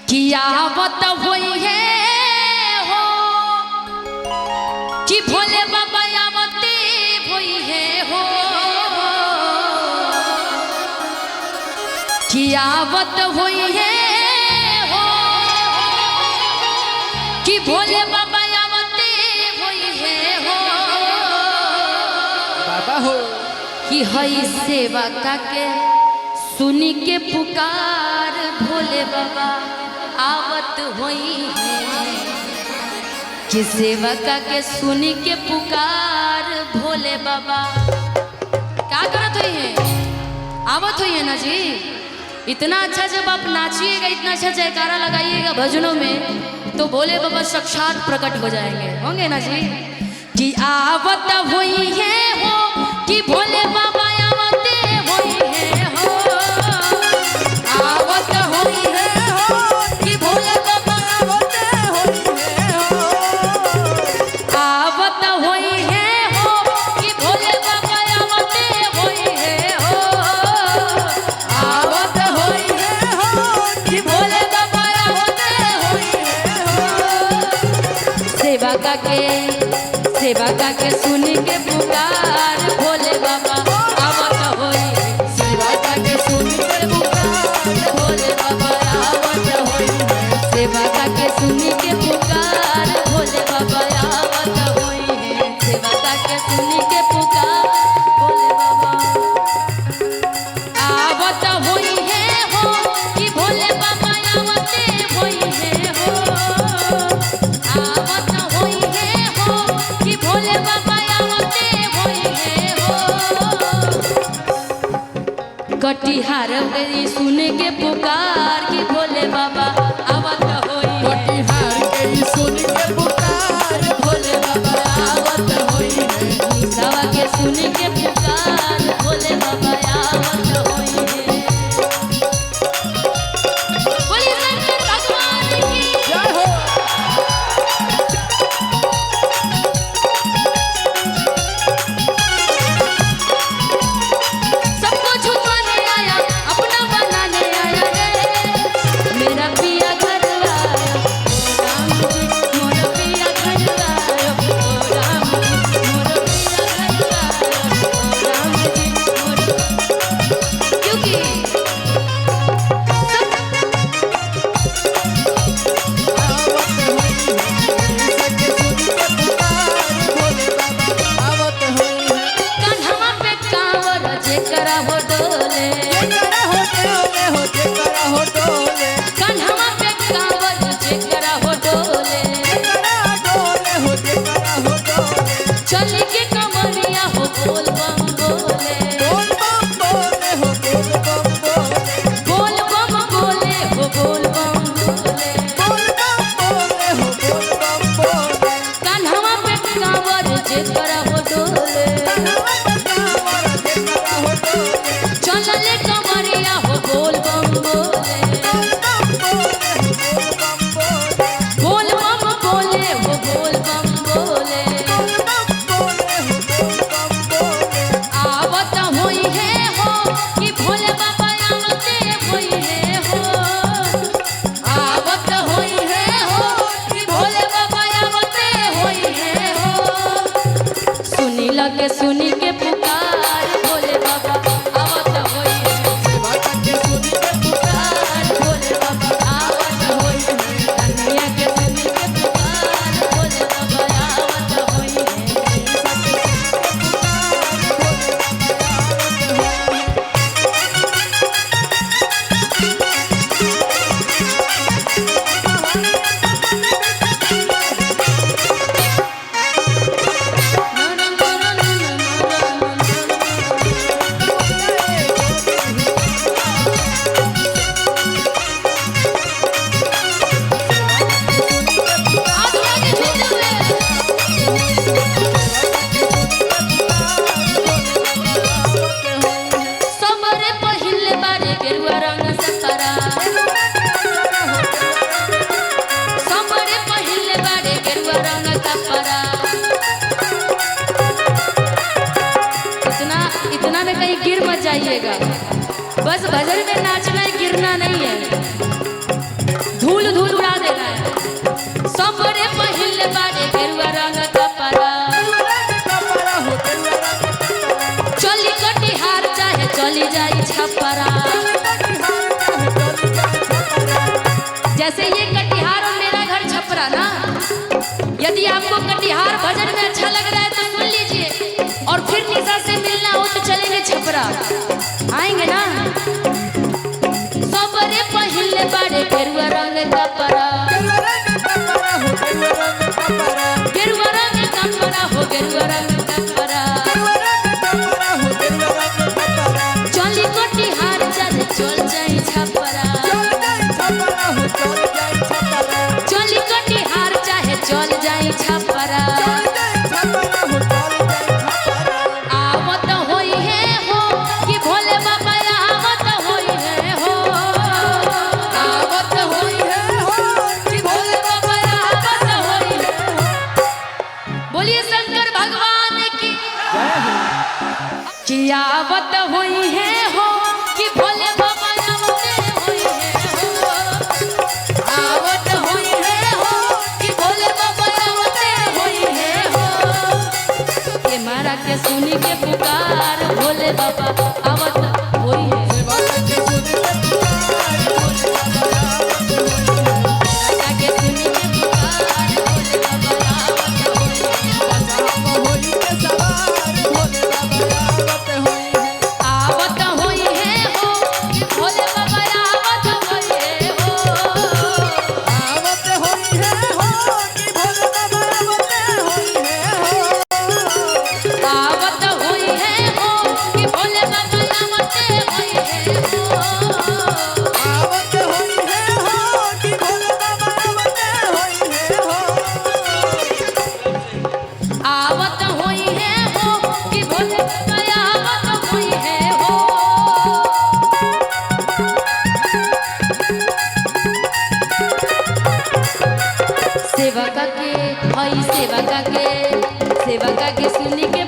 कि आवत हुई है हो कि भोले बाबा आवते हुई है हो कि आवत हुई है हो कि भोले बाबा आवते हुई है हो बाबा हो कि हई सेवा का के सुनी के पुकार भोले बाबा आवत हुई है कि सेवा का के सुनी के पुकार भोले बाबा क्या करत हुई है आवत हुई है ना जी। इतना अच्छा जब आप नाचिएगा इतना अच्छा जयकारा लगाइएगा भजनों में तो भोले बाबा साक्षात प्रकट हो जाएंगे होंगे ना जी। कि आवत हुई है हो कि भोले बाबा आवते हुई है हो आवत हुई है हो कि भोले बाबा आवते हुई है हो आवत हुई है हो कि भोले बाबा आवते हुई है हो आवत हुई है हो कि भोले बाबा आवते हुई है हो सेवा का के सुन के पुकार भोले बाबा आवत होई सेवा का के सुन के पुकार भोले बाबा आवत होई सेवा का के सुन के पुकार भोले बाबा आवत होई है सेवा का के सुन के पुकार भोले बाबा आवत होई है हो कि भोले बाबा आवते होई है हो आवत होई है हो कि भोले बाबा आवते होई है हो कटिहार गई सुन के पुकार कि भोले बाबा आवत होई कटिहार के सुन के पुकार भोले बाबा आवत होई निसावा के सुन के पुकार भोले बाबा आवत होई बोलिए शंकर भगवान की जय हो सबको झुकाने आया अपना बनाने आया रे मेरा पिया घर आया ओ राम जी मोरा पिया घर आया ओ राम जी मोरा पिया घर आया ओ राम जी मोरा क्योंकि आवत होई है कान्हवा पे कांवर जेकरा हो डोले जेकरा हो डोले कान्हवा पे कांवर जेकरा हो डोले जेकरा हो डोले चल के कमरिया हो बोल बम बोले बोल बम बोले हो बोल बम बोले बोल बम बोले हो बोल बम बोले बोल बम बोले हो बोल बम बोले कान्हवा पे कांवर जेकरा हो डोले जेकरा हो डोले चलले कमरिया हो बोल बम बोले बोल बम बोले हो बोल बम बोले आवत होई है हो कि भोले बाबा आवते होई है हो आवत होई है हो कि भोले बाबा आवते होई है हो सुनी लगे सुनी के पुकार भोले बाबा आवत होई है पुकार भोले बाबा आवत होई है कन्हैया के सुनी के पुकार भोले बाबा आवत होई है सबरे पहिले बारे गेरुआ रंग सतरा सबरे पहिले बारे गेरुआ रंग कपड़ा इतना में कहीं गिर मत जाइएगा। बस भजन में नाचना है, गिरना नहीं है। धूल चले गेरुआ रंग कपड़ा गेरुआ रंग कपड़ा हो गेरुआ रंग कपड़ा चली कटिहार चले चल जाई छपरा चली कटिहार चाहे चल जाई छपरा आवत होई है हो कि भोले बाबा आवत होई है हो आवत होई है हो कि भोले बाबा आवत होई है हो। बोलिए शंकर भगवान की कि आवत होई है हो कि भोले बाबा आवत होई है हो आवत होई है हो कि भोले बाबा आवत होई है हो के मारा के सुनी के पुकार भोले बाबा आवत होई है मारा के सुनी के पुकार भोले बाबा आवत होई है हो कि भोले बाबा आवत होई है हो आवत होई है हो कि भोले बाबा आवत होई है हो आवत होई है हो कि भोले बाबा आवत होई है हो आवत होई है हो कि भोले बाबा आवत होई है हो आवत होई है हो कि भोले बाबा आवत होई है हो सेवा का के हई सेवा का के सुनी के